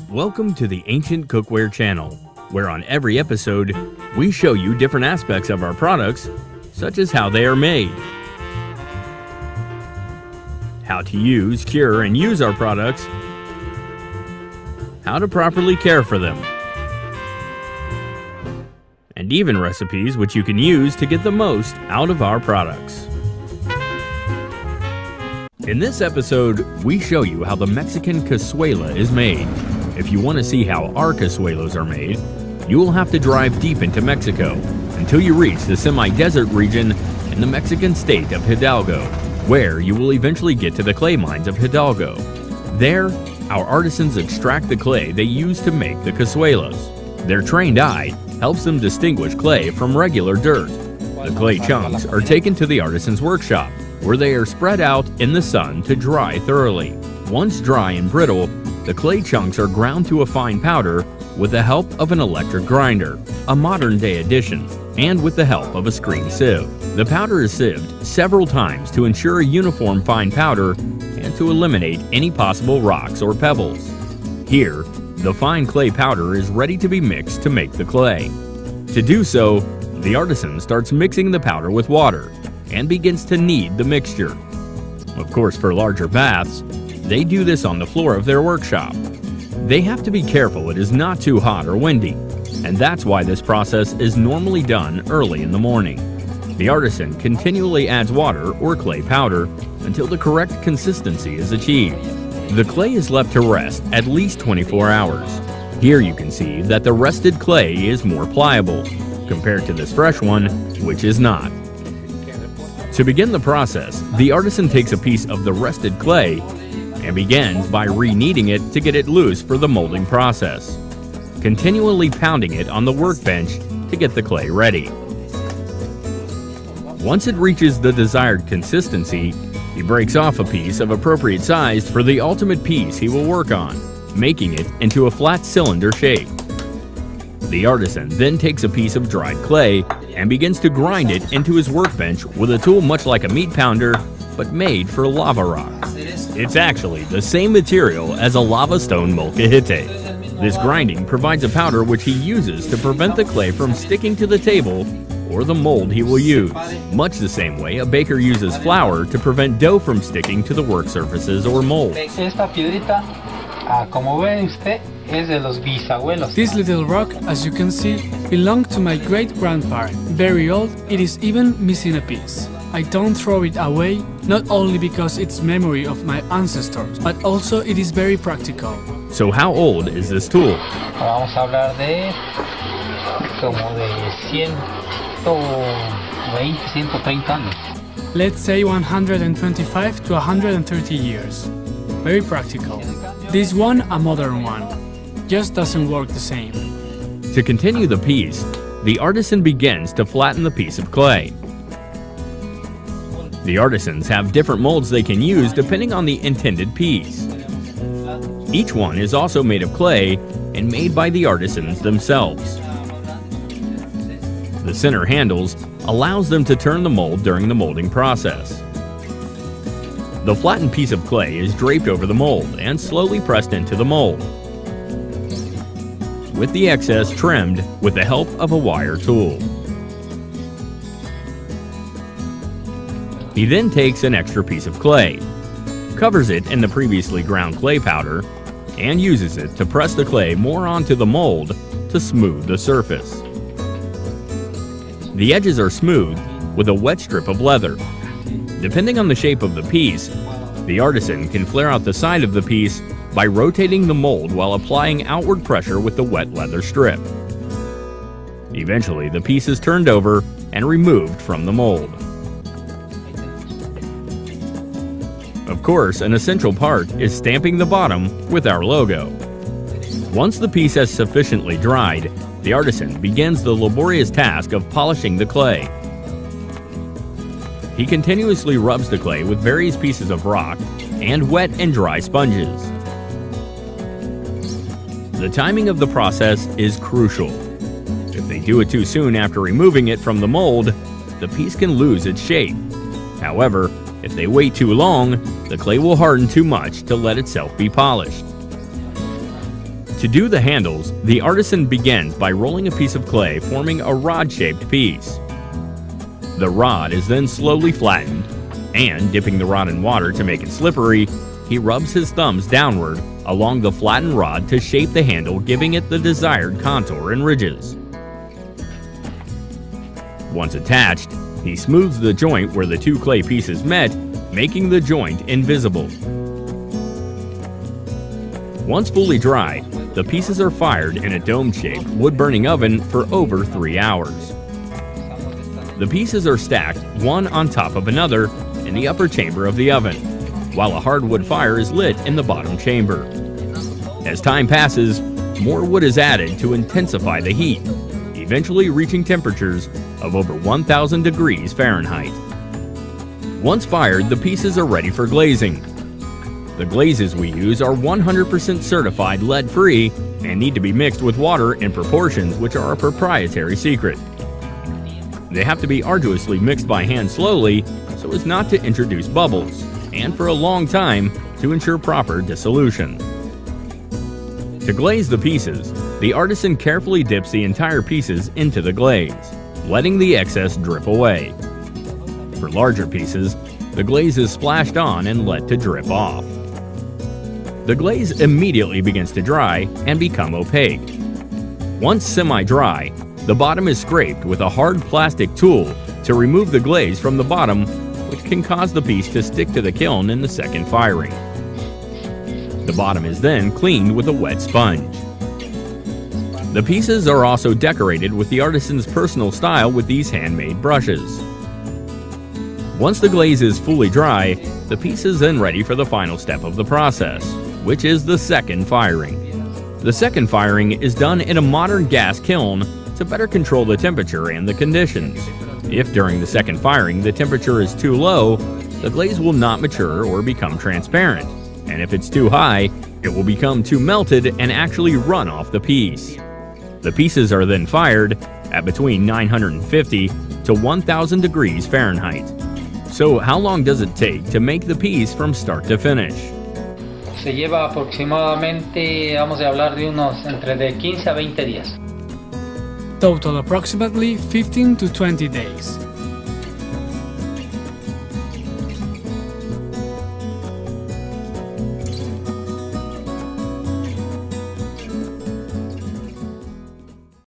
Welcome to the Ancient Cookware channel, where on every episode, we show you different aspects of our products, such as how they are made, how to use, cure, and use our products, how to properly care for them, and even recipes which you can use to get the most out of our products. In this episode, we show you how the Mexican Cazuela is made. If you want to see how our cazuelas are made, you will have to drive deep into Mexico until you reach the semi-desert region in the Mexican state of Hidalgo, where you will eventually get to the clay mines of Hidalgo. There, our artisans extract the clay they use to make the cazuelas. Their trained eye helps them distinguish clay from regular dirt. The clay chunks are taken to the artisan's workshop, where they are spread out in the sun to dry thoroughly. Once dry and brittle, the clay chunks are ground to a fine powder with the help of an electric grinder, a modern-day addition, and with the help of a screen sieve. The powder is sieved several times to ensure a uniform fine powder and to eliminate any possible rocks or pebbles. Here, the fine clay powder is ready to be mixed to make the clay. To do so, the artisan starts mixing the powder with water and begins to knead the mixture. Of course, for larger baths, they do this on the floor of their workshop. They have to be careful it is not too hot or windy, and that's why this process is normally done early in the morning. The artisan continually adds water or clay powder until the correct consistency is achieved. The clay is left to rest at least 24 hours. Here you can see that the rested clay is more pliable, compared to this fresh one, which is not. To begin the process, the artisan takes a piece of the rested clay and begins by re-kneading it to get it loose for the molding process, continually pounding it on the workbench to get the clay ready. Once it reaches the desired consistency, he breaks off a piece of appropriate size for the ultimate piece he will work on, making it into a flat cylinder shape. The artisan then takes a piece of dried clay and begins to grind it into his workbench with a tool much like a meat pounder, but made for lava rock. It's actually the same material as a lava stone molcajete. This grinding provides a powder which he uses to prevent the clay from sticking to the table or the mold he will use, much the same way a baker uses flour to prevent dough from sticking to the work surfaces or mold. This little rock, as you can see, belonged to my great-grandparent. Very old, it is even missing a piece. I don't throw it away, not only because it's memory of my ancestors, but also it is very practical. So how old is this tool? Vamos a hablar de como de 120, 130 años. Let's say 125 to 130 years. Very practical. This one, a modern one. Just doesn't work the same. To continue the piece, the artisan begins to flatten the piece of clay. The artisans have different molds they can use depending on the intended piece. Each one is also made of clay and made by the artisans themselves. The center handles allows them to turn the mold during the molding process. The flattened piece of clay is draped over the mold and slowly pressed into the mold, with the excess trimmed with the help of a wire tool. He then takes an extra piece of clay, covers it in the previously ground clay powder, and uses it to press the clay more onto the mold to smooth the surface. The edges are smoothed with a wet strip of leather. Depending on the shape of the piece, the artisan can flare out the side of the piece by rotating the mold while applying outward pressure with the wet leather strip. Eventually, the piece is turned over and removed from the mold. Of course, an essential part is stamping the bottom with our logo. Once the piece has sufficiently dried, the artisan begins the laborious task of polishing the clay. He continuously rubs the clay with various pieces of rock and wet and dry sponges. The timing of the process is crucial. If they do it too soon after removing it from the mold, the piece can lose its shape. However, If they wait too long, the clay will harden too much to let itself be polished. To do the handles, the artisan begins by rolling a piece of clay forming a rod-shaped piece. The rod is then slowly flattened, and dipping the rod in water to make it slippery, he rubs his thumbs downward along the flattened rod to shape the handle, giving it the desired contour and ridges. Once attached, he smooths the joint where the two clay pieces met, making the joint invisible. Once fully dry, the pieces are fired in a dome-shaped wood-burning oven for over 3 hours. The pieces are stacked one on top of another in the upper chamber of the oven, while a hardwood fire is lit in the bottom chamber. As time passes, more wood is added to intensify the heat, eventually reaching temperatures of over 1,000 degrees Fahrenheit. Once fired, the pieces are ready for glazing. The glazes we use are 100% certified lead-free and need to be mixed with water in proportions which are a proprietary secret. They have to be arduously mixed by hand slowly so as not to introduce bubbles, and for a long time to ensure proper dissolution. To glaze the pieces, the artisan carefully dips the entire pieces into the glaze, letting the excess drip away. For larger pieces, the glaze is splashed on and let to drip off. The glaze immediately begins to dry and become opaque. Once semi-dry, the bottom is scraped with a hard plastic tool to remove the glaze from the bottom, which can cause the piece to stick to the kiln in the second firing. The bottom is then cleaned with a wet sponge. The pieces are also decorated with the artisan's personal style with these handmade brushes. Once the glaze is fully dry, the piece is then ready for the final step of the process, which is the second firing. The second firing is done in a modern gas kiln to better control the temperature and the conditions. If during the second firing the temperature is too low, the glaze will not mature or become transparent, and if it's too high, it will become too melted and actually run off the piece. The pieces are then fired at between 950 to 1,000 degrees Fahrenheit. So how long does it take to make the piece from start to finish? Se lleva aproximadamente, vamos a hablar de unos entre de 15 a 20 días. Total approximately 15 to 20 days.